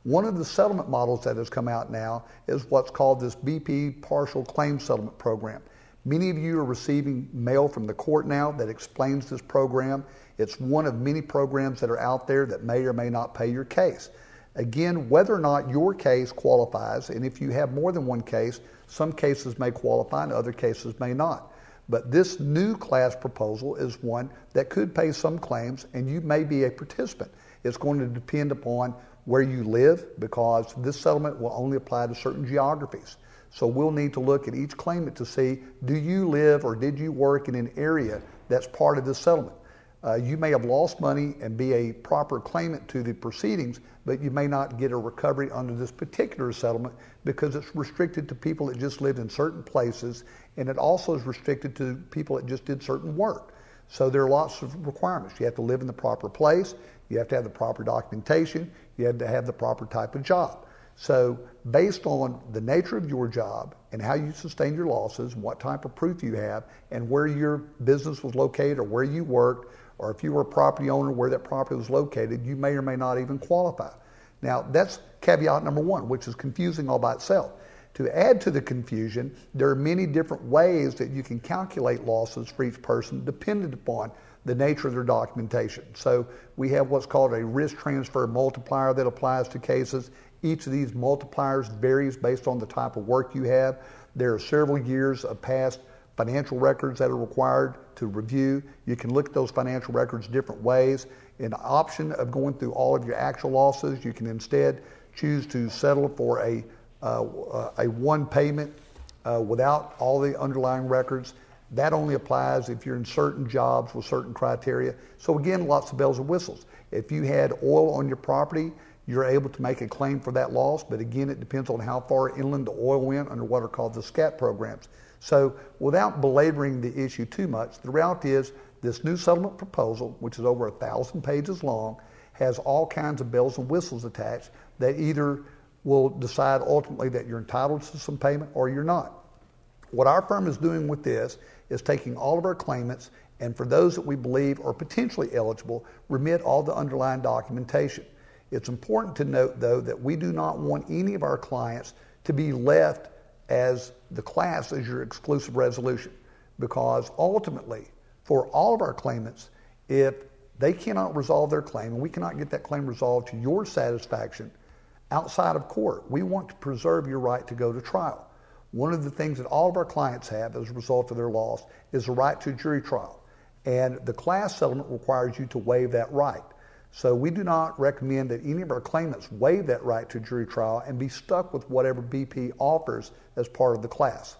One of the settlement models that has come out now is what's called this BP Partial Claim Settlement Program. Many of you are receiving mail from the court now that explains this program. It's one of many programs that are out there that may or may not pay your case. Again, whether or not your case qualifies, and if you have more than one case, some cases may qualify and other cases may not. But this new class proposal is one that could pay some claims, and you may be a participant. It's going to depend upon where you live, because this settlement will only apply to certain geographies. So we'll need to look at each claimant to see, do you live or did you work in an area that's part of this settlement? You may have lost money and be a proper claimant to the proceedings, but you may not get a recovery under this particular settlement because it's restricted to people that just lived in certain places, and it also is restricted to people that just did certain work. So there are lots of requirements. You have to live in the proper place, you have to have the proper documentation, you have to have the proper type of job. So based on the nature of your job and how you sustain your losses, and what type of proof you have, and where your business was located or where you worked, or if you were a property owner, where that property was located, you may or may not even qualify. Now, that's caveat number one, which is confusing all by itself. To add to the confusion, there are many different ways that you can calculate losses for each person dependent upon the nature of their documentation. So we have what's called a risk transfer multiplier that applies to cases. Each of these multipliers varies based on the type of work you have. There are several years of past financial records that are required to review. You can look at those financial records different ways. An option of going through all of your actual losses, you can instead choose to settle for a one payment without all the underlying records. That only applies if you're in certain jobs with certain criteria. So again, lots of bells and whistles. If you had oil on your property, you're able to make a claim for that loss, but again, it depends on how far inland the oil went under what are called the SCAT programs. So without belaboring the issue too much, the reality is this new settlement proposal, which is over 1,000 pages long, has all kinds of bells and whistles attached that either will decide ultimately that you're entitled to some payment or you're not. What our firm is doing with this is taking all of our claimants, and for those that we believe are potentially eligible, remit all the underlying documentation. It's important to note, though, that we do not want any of our clients to be left as the class as your exclusive resolution, because ultimately, for all of our claimants, if they cannot resolve their claim and we cannot get that claim resolved to your satisfaction outside of court, we want to preserve your right to go to trial. One of the things that all of our clients have as a result of their loss is the right to a jury trial, and the class settlement requires you to waive that right. So we do not recommend that any of our claimants waive that right to jury trial and be stuck with whatever BP offers as part of the class.